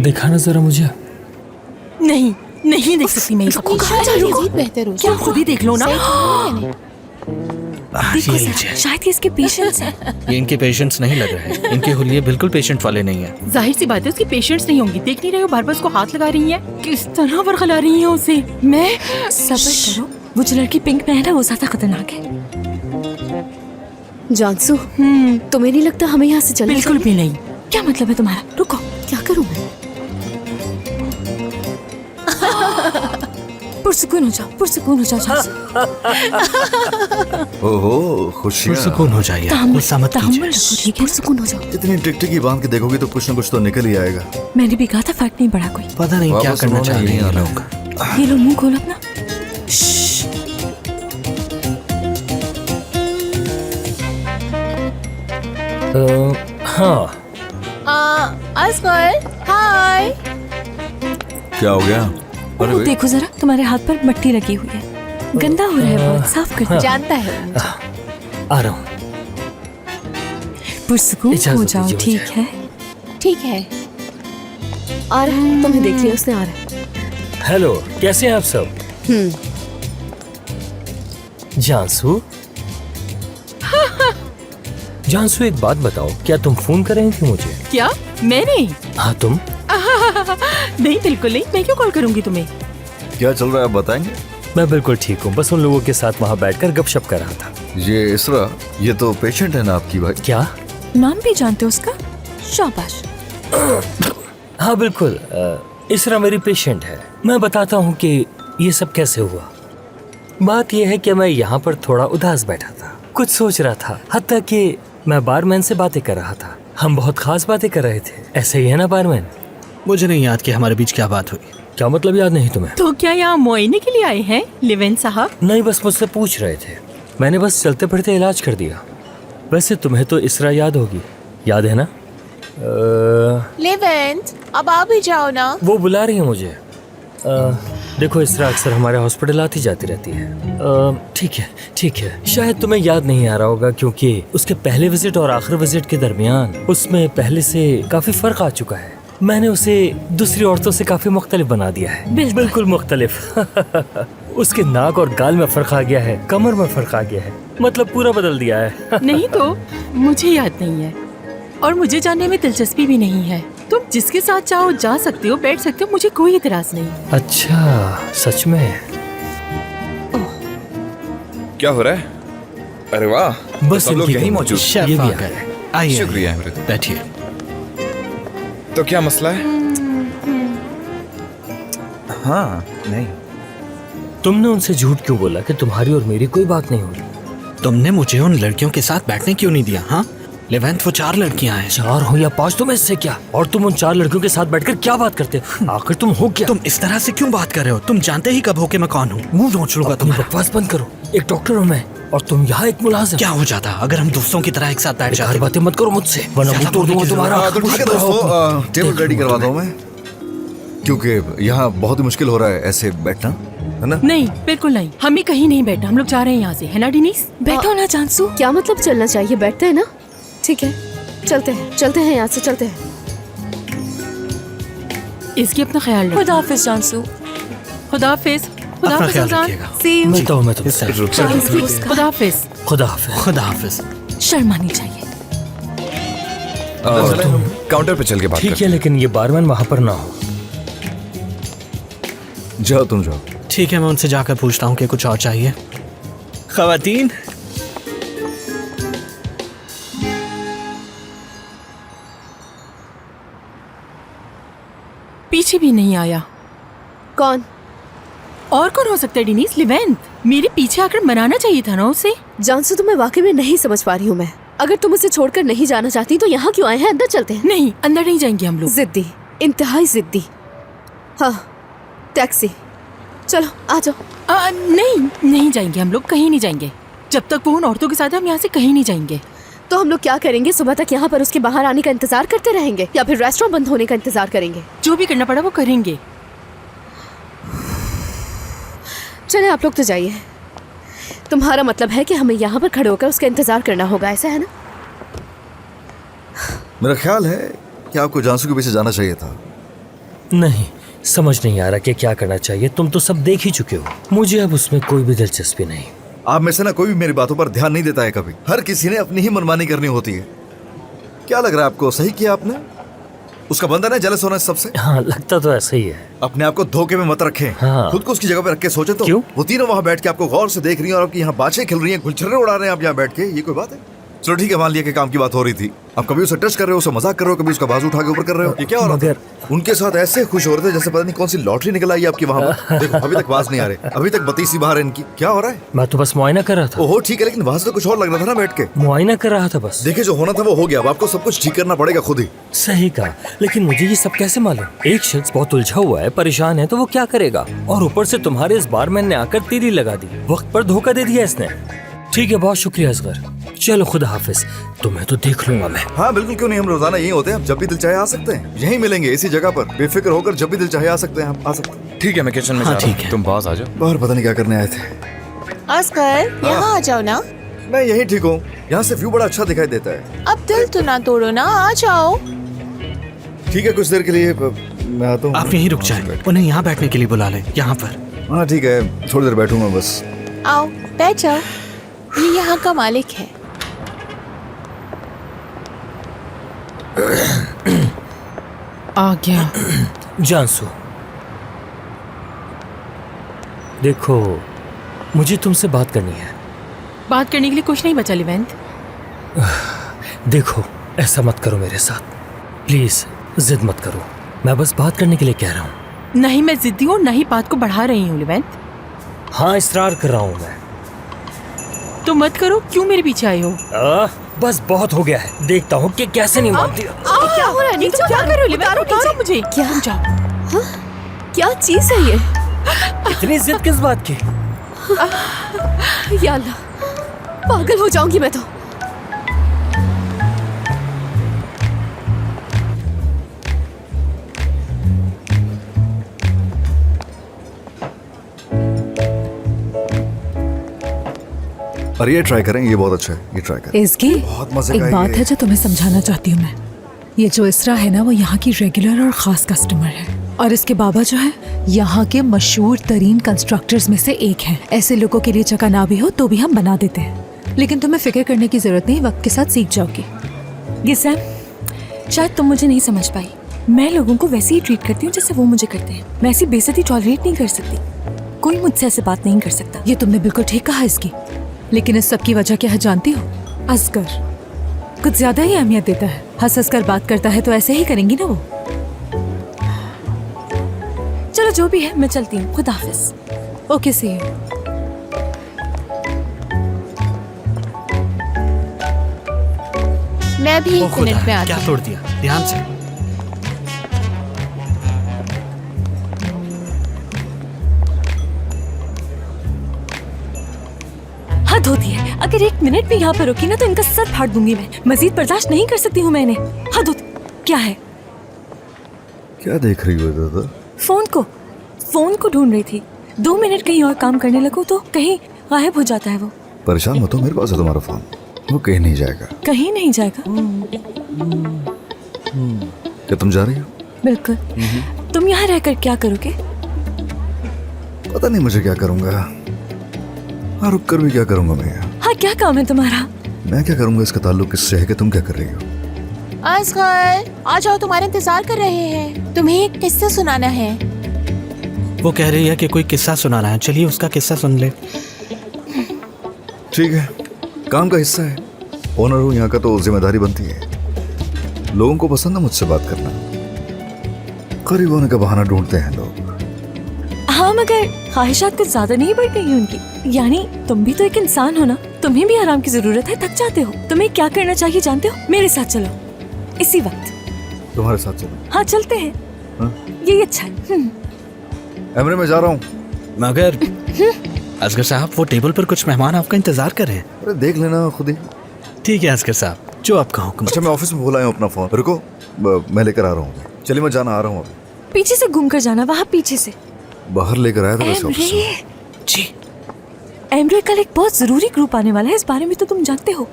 दिखाना जरा मुझे। नहीं नहीं देख सकती मैं इसको। बेहतर हो क्या खुद ही देख लो ना। देखो सर, शायद ये इसके पेशेंट्स हैं। ये इनके पेशेंट्स नहीं लग रहे हैं। इनके हुलिये बिल्कुल पेशेंट वाले नहीं है। जाहिर सी बात है उसकी पेशेंट्स नहीं होंगी। देख नहीं रहे हो बार बार उसको हाथ लगा रही हैं, किस तरह बरखला रही हैं उसे। मैं सब्र करो, वो जो लड़की पिंक में है ना वो ज्यादा खतरनाक है। जानसू, तुम्हें नहीं लगता हमें यहाँ से चलना बिल्कुल भी नहीं। क्या मतलब है तुम्हारा? रुको, क्या करूँ मैं? पुरसुकून हो जाओ, पुरसुकून हो जाओ जानसू। ओहो, खुशियाँ। सुकून हो जाइए, गुस्सा मत कीजिए। तहम्मुल रखो, ठीक है? पुरसुकून हो जाओ। इतनी टिकटिकी बांध के देखोगे तो कुछ ना कुछ तो निकल ही आएगा। मैंने भी कहा था फर्क नहीं पड़ा कोई। पता नहीं क्या वापस करना उन्होंने चाह रहे हैं नहीं ये आना लोग। ये लो मुंह खोलो अपना। हाँ, असगर हाय। क्या हो गया? अरे वो भाई, देखो जरा, तुम्हारे हाथ पर मट्टी लगी हुई है। गंदा हो रहा है बहुत, साफ कर दो। जानता है आ रहा हूँ। पुरसुकून इजाजत हो जाओ, दीजिए ठीक मुझे। है? ठीक है। आ रहा है, तुम्हें देख लिया उसने, आ रहा है। हेलो, कैसे हैं आप सब? जानसू, जानसू एक बात बताओ, क्या तुम फोन कर रही थी मुझे? क्या? मैंने? हाँ तुम। नहीं बिल्कुल नहीं, मैं क्यों कॉल करूंगी तुम्हें? क्या चल रहा है आप बताएंगे? मैं बिल्कुल ठीक हूँ, बस उन लोगों के साथ वहाँ बैठकर गपशप कर रहा था। ये इसरा, ये तो पेशेंट है ना आपकी भाई? क्या? नाम भी जानते हो उसका? शाबाश। हाँ बिल्कुल, इसरा मेरी पेशेंट है। मैं बताता हूँ कि ये सब कैसे हुआ। बात यह है कि मैं यहाँ पर थोड़ा उदास बैठा था, कुछ सोच रहा था, हत्ता कि मैं बारमैन से बातें कर रहा था। हम बहुत खास बातें कर रहे थे, ऐसे ही है ना बारमैन? मुझे नहीं याद कि हमारे बीच क्या बात हुई। क्या मतलब याद नहीं तुम्हें? तो क्या यहाँ मुआयने के लिए आए हैं लिवेन साहब? नहीं, बस मुझसे पूछ रहे थे। मैंने बस चलते फिरते इलाज कर दिया। वैसे तुम्हें तो इसरा याद होगी, याद है ना? लेवेंट, अब आ भी जाओ ना। वो बुला रही है मुझे। देखो, इसरा अक्सर हमारे हॉस्पिटल आती जाती रहती है। ठीक है, ठीक है। शायद तुम्हें याद नहीं आ रहा होगा क्योंकि उसके पहले विजिट और आखिरी विजिट के दरमियान उसमें पहले से काफी फर्क आ चुका है। मैंने उसे दूसरी औरतों से काफी मुख्तलिफ बना दिया है। बिल्कुल मुख्तलिफ। उसके नाक और गाल में फर्क आ गया है, कमर में फर्क आ गया है, मतलब पूरा बदल दिया है। नहीं तो मुझे याद नहीं है और मुझे जानने में दिलचस्पी भी नहीं है। तुम जिसके साथ चाहो जा सकते हो, बैठ सकते हो, मुझे कोई इतराज नहीं। अच्छा, सच में? क्या हो रहा है? अरे वाह, तो बस सब लोग इनकी यहीं कमी। मौजूद। शेफ ये भी आ है। गए। आइए, शुक्रिया अमृत। बैठिए। तो क्या मसला है? हाँ, नहीं। तुमने उनसे झूठ क्यों बोला कि तुम्हारी और मेरी कोई बात नहीं हुई? तुमने मुझे उन लड़कियों के साथ बैठने क्यों नहीं दिया? हाँ लेवेंथ, वो 4 लड़कियां हैं। 4 हो या 5, तुम्हें इससे क्या? और तुम उन 4 लड़कियों के साथ बैठकर क्या बात करते हो? आखिर तुम हो क्या? तुम इस तरह से क्यों बात कर रहे हो? तुम जानते ही कब हो कि मैं कौन हूँ? मुंह नोच लूंगा तुम तुम्हारा। बकवास बंद करो। एक डॉक्टर हूँ मैं और तुम यहाँ एक मुलाजिम। क्या हो जाता अगर हम दोस्तों की तरह एक साथ बैठ हर जाते? बातें मत करो मुझसे, वरना मुंह तोड़ दूंगा तुम्हारा। तो ठीक है दोस्तों, टेबल रेडी करवाता हूँ मैं, क्योंकि यहाँ बहुत ही मुश्किल हो रहा है ऐसे बैठना, है ना? नहीं, बिल्कुल नहीं। हमें कहीं नहीं बैठना, हम लोग जा रहे हैं यहाँ से, है ना डिनीस? बैठो ना जानसू। क्या मतलब चलना चाहिए? बैठते हैं ना? ठीक है, चलते हैं यहाँ से, चलते हैं। इसकी अपना ख्याल रखो। खुदा हाफिज जानसू। खुदा हाफिज। खुदा अपना हाफिज ख्याल सुल्तान। रखिएगा। See you। मिलता हूँ मैं तुमसे। खुदा हाफिज। खुदा हाफिज। खुदा हाफिज। शर्मानी चाहिए। चले हम काउंटर पे चल के बात ठीक करते है, लेकिन ये बारमैन वहाँ पर ना हो। जाओ तुम जाओ। ठीक है, मैं उनसे जाकर पूछता हूँ कि कुछ और चाहिए। खवातीन, पीछे भी नहीं आया। कौन? और कौन हो सकता है डिनीस? लिवेंथ। मेरे पीछे आकर मनाना चाहिए था ना उसे। जानसू, तुम्हें वाकई में नहीं समझ पा रही हूँ मैं। अगर तुम उसे छोड़कर नहीं जाना चाहती तो यहाँ क्यों आए हैं? अंदर चलते हैं। नहीं, अंदर नहीं जाएंगे हम लोग। जिद्दी, इंतहाई जिद्दी। हाँ, टैक्सी। चलो आ जाओ। नहीं जाएंगे हम लोग, कहीं नहीं जाएंगे। जब तक वो उन औरतों के साथ है, हम यहाँ से कहीं नहीं जाएंगे। तो हम लोग क्या करेंगे? सुबह तक यहाँ पर उसके बाहर आने का इंतजार करते रहेंगे या फिर रेस्टोरेंट बंद होने का इंतजार करेंगे? जो भी करना पड़ा वो करेंगे। चले आप लोग तो जाइए। तुम्हारा मतलब है कि हमें यहाँ पर खड़े होकर उसका इंतजार करना होगा, ऐसा है ना? मेरा ख्याल है कि आपको जानसू के पीछे जाना चाहिए था। नहीं, समझ नहीं आ रहा कि क्या करना चाहिए। तुम तो सब देख ही चुके हो, मुझे अब उसमें कोई भी दिलचस्पी नहीं। आप में से ना कोई भी मेरी बातों पर ध्यान नहीं देता है कभी। हर किसी ने अपनी ही मनमानी करनी होती है। क्या लग रहा है आपको, सही किया आपने? उसका बंधन है जेलस होना सबसे। हाँ, लगता तो ऐसा ही है। अपने आप को धोखे में मत रखें। हाँ। खुद को उसकी जगह पे रख के सोचे तो। क्यों? वो तीनों वहाँ बैठ के आपको गौर से देख रही हैं और आपकी यहाँ बातें खिल रही हैं, गुलछर्रे उड़ा रहे हैं आप यहाँ बैठ के। ये कोई बात है? चलो ठीक है, मान लिया कि काम की बात हो रही थी। आप कभी उसे टच कर रहे हो, उसे मजाक कर रहे हो, कभी उसका बाजू उठा के ऊपर कर रहे हो। ये क्या हो रहा था? उनके साथ ऐसे खुश हो रहे थे जैसे पता नहीं कौन सी लॉटरी निकल आई आपकी वहाँ पर। देखो अभी तक बाज नहीं आ रहे, अभी तक बत्तीसी बाहर है इनकी। क्या हो रहा है? मैं तो बस मुआयना कर रहा था। ओहो ठीक है, लेकिन वहां से तो कुछ और लग रहा था ना बैठ के। मुआयना कर रहा था बस। देखिए जो होना था वो हो गया, अब आपको सब कुछ ठीक करना पड़ेगा खुद ही। सही कहा, लेकिन मुझे ये सब कैसे मालूम? एक शख्स बहुत उलझा हुआ है, परेशान है, तो वो क्या करेगा? और ऊपर से तुम्हारे इस बारमैन ने आकर तीली लगा दी, वक्त पर धोखा दे दिया इसने। ठीक है, बहुत शुक्रिया असगर। चलो खुदा हाफिज, तुम्हें तो देख लूंगा मैं। हाँ बिल्कुल, क्यों नहीं, हम रोजाना यही होते हैं। जब भी दिल चाहे आ सकते हैं, यहीं मिलेंगे इसी जगह पर। बेफिक्र होकर जब भी दिल चाहे आ सकते हैं, आप आ सकते हैं। ठीक है, मैं किचन में हाँ, जा रहा हूँ। ठीक है। तुम बाहर आ जाओ। बाहर पता नहीं क्या करने आए थे। असगर यहाँ आ जाओ ना। मैं यही ठीक हूँ, यहाँ से व्यू बड़ा अच्छा दिखाई देता है। अब दिल तो ना तोड़ो ना, आ जाओ। ठीक है, कुछ देर के लिए मैं आता हूँ। आप यहीं रुक जाएं, उन्हें यहाँ बैठने के लिए बुला लें, यहाँ पर। हाँ ठीक है, थोड़ी देर बैठूंगा बस। आओ बैठ जाओ, ये यहाँ का मालिक है। आ गया। जानसू, देखो मुझे तुमसे बात करनी है। बात करने के लिए कुछ नहीं बचा लिवेंत। देखो ऐसा मत करो मेरे साथ, प्लीज जिद मत करो। मैं बस बात करने के लिए कह रहा हूँ। नहीं मैं जिद्दी हूँ, नहीं बात को बढ़ा रही हूँ लिवेंत। हाँ, इसरार कर रहा हूँ मैं। तो मत करो, क्यों मेरे पीछे आए हो? बस बहुत हो गया है, देखता हूँ कि कैसे नहीं मानती। क्या हो रहा है? ये तुम क्या कर रहे हो लिवेंत? उतारो मुझे। क्या? तुम जाओ। क्या चीज है ये? इतनी जिद किस बात की? या अल्लाह, पागल हो जाऊंगी मैं तो। अरे ये ट्राई करें, ये बहुत अच्छा है, ये ट्राई करें। इसकी बहुत मजे एक का बात ये। है जो तुम्हें समझाना चाहती हूँ मैं। ये जो इसरा है ना, वो यहाँ की रेगुलर और ख़ास कस्टमर है, और इसके बाबा जो है यहाँ के मशहूर तरीन कंस्ट्रक्टर्स में से एक हैं। ऐसे लोगों के लिए जगह ना भी हो तो भी हम बना देते हैं, लेकिन तुम्हें फिक्र करने की ज़रूरत नहीं, वक्त के साथ सीख जाओगी। गिसैम, शायद तुम मुझे नहीं समझ पाई। मैं लोगों को वैसे ही ट्रीट करती हूँ जैसे वो मुझे करते हैं। मैं ऐसी बेइज्जती टॉलरेट नहीं कर सकती। कोई मुझसे ऐसे बात नहीं कर सकता। ये तुमने बिल्कुल ठीक कहा इसकी, लेकिन इस सब की वजह क्या है जानती हो? असगर कुछ ज्यादा ही अहमियत देता है। हंस कर बात करता है तो ऐसे ही करेंगी ना वो। चलो जो भी है, मैं चलती हूँ। खुदा हाफिज। Okay C you. मैं भी वो 1 खुदा मिनट में है, आती क्या हूँ। तोड़ दिया? ध्यान से। हद होती है। अगर 1 मिनट भी यहाँ पर रुकी ना तो इनका सर फाड़ दूंगी मैं। मजीद बर्दाश्त नहीं कर सकती हूँ मैं इन्हें। हद होती। क्या है? क्या देख रही हो दादा? फोन को ढूंढ रही थी। 2 मिनट कहीं और काम करने लगूं तो कहीं गायब हो जाता है वो। परेशान मत हो, मेरे पास है तुम्हारा फोन, वो कहीं नहीं जाएगा। कहीं नहीं जाएगा। क्या तुम जा रही हो? बिल्कुल। तुम यहाँ रहकर क्या करोगे? पता नहीं मुझे क्या करूंगा। हाँ, रुक कर भी क्या करूंगा मैं यहाँ? हाँ, क्या काम है तुम्हारा? मैं क्या करूंगा इसका ताल्लुक किससे है कि तुम क्या कर रही हो? असगर आ जाओ, तुम्हारा इंतजार कर रहे हैं। तुम्हें एक किस्सा सुनाना है। वो कह रही है कि कोई किस्सा सुनाना है। चलिए उसका किस्सा सुन ले। ठीक है, काम का हिस्सा है। ओनर हूँ यहाँ का तो जिम्मेदारी बनती है। लोगों को पसंद है मुझसे बात करना। करीब होने का बहाना ढूंढते हैं लोग। हाँ, मगर ख्वाहिशात कुछ ज्यादा नहीं बढ़ गई उनकी। यानी तुम भी तो एक इंसान हो ना। तुम्हें भी आराम की जरूरत है, थक जाते हो। तुम्हें क्या करना चाहिए जानते हो? मेरे साथ चलो इसी वक्त। तुम्हारे साथ चलो? हाँ चलते हैं। हाँ? यही अच्छा है। एमरे में जा रहा हूँ। मगर असगर साहब, वो टेबल पर कुछ मेहमान आपका इंतजार कर रहे हैं। अरे देख लेना खुद ही। ठीक है असगर साहब, जो आपका हुक्म। अच्छा, मैं ऑफिस में भूल आया हूँ अपना फोन। रुको, मैं लेकर आ रहा हूँ। चलिए मैं जाना आ रहा हूँ अभी। पीछे से घूम कर जाना, वहाँ पीछे से। बाहर लेकर आया था वैसे ऑफिस से। जी। एमरे, कल एक बहुत जरूरी ग्रुप आने वाला है, इस बारे में तो तुम जानते हो।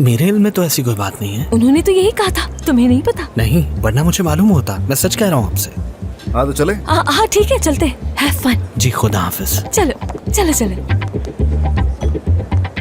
मेरे इल्म में तो ऐसी कोई बात नहीं है। उन्होंने तो यही कहा था, तुम्हें नहीं पता? नहीं, वरना मुझे मालूम होता। मैं सच कह रहा हूँ आपसे। हाँ तो चले। हाँ ठीक है, चलते। Have fun. जी खुदा हाफिज। चलो चलो चलो।